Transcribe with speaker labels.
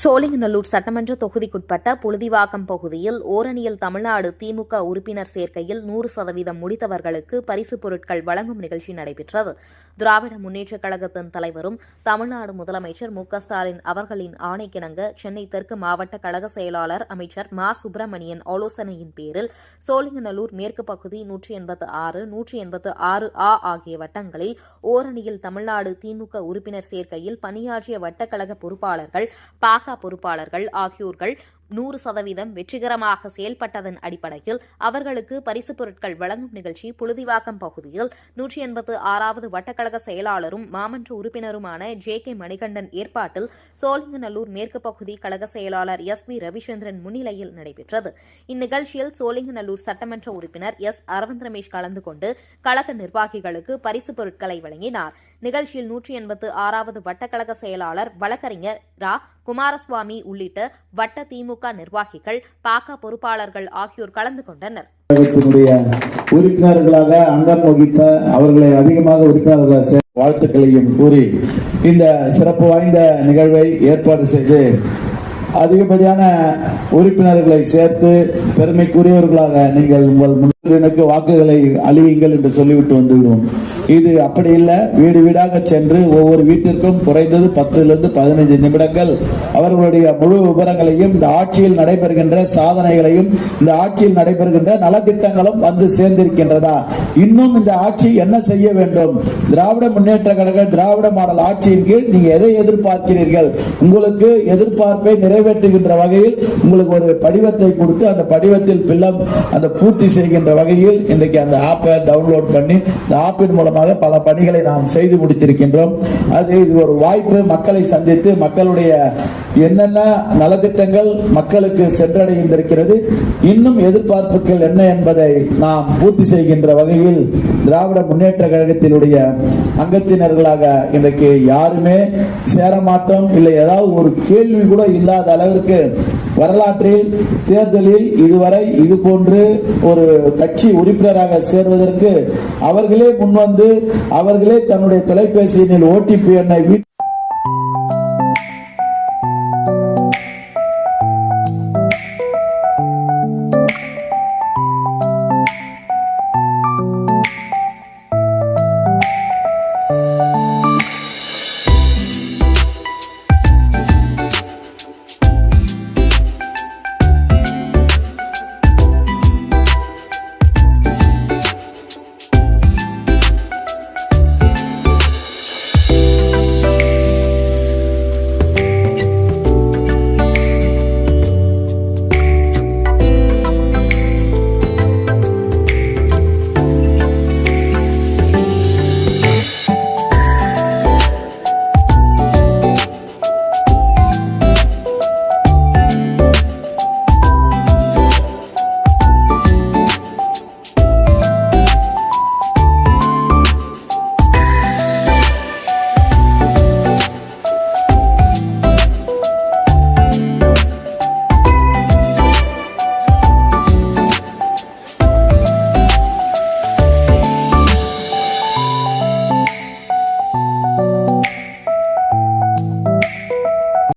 Speaker 1: சோழிங்கநல்லூர் சட்டமன்ற தொகுதிக்குட்பட்ட புழுதிவாக்கம் பகுதியில் ஓரணியில் தமிழ்நாடு திமுக உறுப்பினர் சேர்க்கையில் 100% முடித்தவர்களுக்கு பரிசுப் பொருட்கள் வழங்கும் நிகழ்ச்சி நடைபெற்றது. திராவிட முன்னேற்றக் கழகத்தின் தலைவரும் தமிழ்நாடு முதலமைச்சர் மு.க.ஸ்டாலின் அவர்களின் ஆணைக்கிணங்க சென்னை தெற்கு மாவட்ட கழக செயலாளர் அமைச்சர் மா. சுப்பிரமணியன் ஆலோசனையின் பேரில் சோழிங்கநல்லூர் மேற்கு பகுதி 186, 186 ஆ ஆகிய வட்டங்களில் ஓரணியில் தமிழ்நாடு திமுக உறுப்பினர் சேர்க்கையில் பணியாற்றிய வட்டக்கழக பொறுப்பாளர்கள் பொறுப்பாளர்கள் ஆகியோர்கள் 100% வெற்றிகரமாக செயல்பட்டதன் அடிப்படையில் அவர்களுக்கு பரிசுப் பொருட்கள் வழங்கும் நிகழ்ச்சி புழுதிவாக்கம் பகுதியில் 186வது வட்டக்கழக செயலாளரும் மாமன்ற உறுப்பினருமான ஜே.கே. மணிகண்டன் ஏற்பாட்டில் சோழிங்கநல்லூர் மேற்கு பகுதி கழக செயலாளர் எஸ்.வி. ரவிச்சந்திரன் முன்னிலையில் நடைபெற்றது. இந்நிகழ்ச்சியில் சோழிங்கநல்லூர் சட்டமன்ற உறுப்பினர் எஸ். அரவிந்த் ரமேஷ் கலந்து கொண்டு கழக நிர்வாகிகளுக்கு பரிசுப் பொருட்களை வழங்கினார். நிகழ்ச்சியில் 186வது வட்டக்கழக செயலாளர் வழக்கறிஞர் ரா. குமாரசுவாமி உள்ளிட்ட வட்ட திமுக நிர்வாகிகள் பொறுப்பாளர்கள் ஆகியோர் கலந்து கொண்டனர்.
Speaker 2: உறுப்பினர்களாக அங்கம் வகித்த அவர்களை அதிகமாக உறுப்பினர்கள் வாழ்த்துக்களையும் கூறி இந்த சிறப்பு வாய்ந்த நிகழ்வை ஏற்பாடு செய்து அதிகப்படியான உறுப்பினர்களை சேர்த்து பெருமைக்குரியவர்களாக நீங்கள் உங்கள் முன்னுக்கு வாக்குகளை அளியுங்கள் என்று சொல்லிவிட்டு வந்துவிடுவோம். இது அப்படி இல்லை. வீடு வீடாக சென்று ஒவ்வொரு வீட்டிற்கும் குறைந்தது 10 to 15 நிமிடங்கள் அவர்களுடைய முழு விவரங்களையும் இந்த ஆட்சியில் நடைபெறுகின்ற சாதனைகளையும் இந்த ஆட்சியில் நடைபெறுகின்ற நலத்திட்டங்களும் வந்து சேர்ந்திருக்கின்றதா, இன்னும் இந்த ஆட்சி என்ன செய்ய வேண்டும், திராவிட முன்னேற்ற கழக திராவிட மாடல் ஆட்சியின் கீழ் நீங்க எதை எதிர்பார்க்கிறீர்கள், உங்களுக்கு எதிர்பார்ப்பை நிறைவேற்றுகின்ற வகையில் உங்களுக்கு ஒரு படிவத்தை கொடுத்து அந்த படிவத்தில் அந்த பூர்த்தி செய்கின்ற வகையில் இன்றைக்கு அந்த ஆப்பை டவுன்லோட் பண்ணி இந்த ஆப்பின் மூலமாக பல பணிகளை நாம் செய்து முடித்திருக்கின்றோம். இது ஒரு வாய்ப்பு. மக்களை சந்தித்து மக்களுடைய என்னென்ன நலத்திட்டங்கள் மக்களுக்கு சென்றடைந்திருக்கிறது, இன்னும் எதிர்பார்ப்புகள் என்ன என்பதை நாம் பூர்த்தி செய்கின்ற வகையில் திராவிட முன்னேற்ற கழகத்தினுடைய அங்கத்தினர்களாக இன்றைக்கு யாருமே சேரமாட்டோம், இல்லை ஏதாவது ஒரு கேள்வி கூட இல்லாத அளவிற்கு வரலாற்றில் தேர்தலில் இதுவரை இது போன்று ஒரு கட்சி உறுப்பினராக சேர்வதற்கு அவர்களே முன்வந்து அவர்களே தன்னுடைய தொலைபேசியில் OTP எண்ணை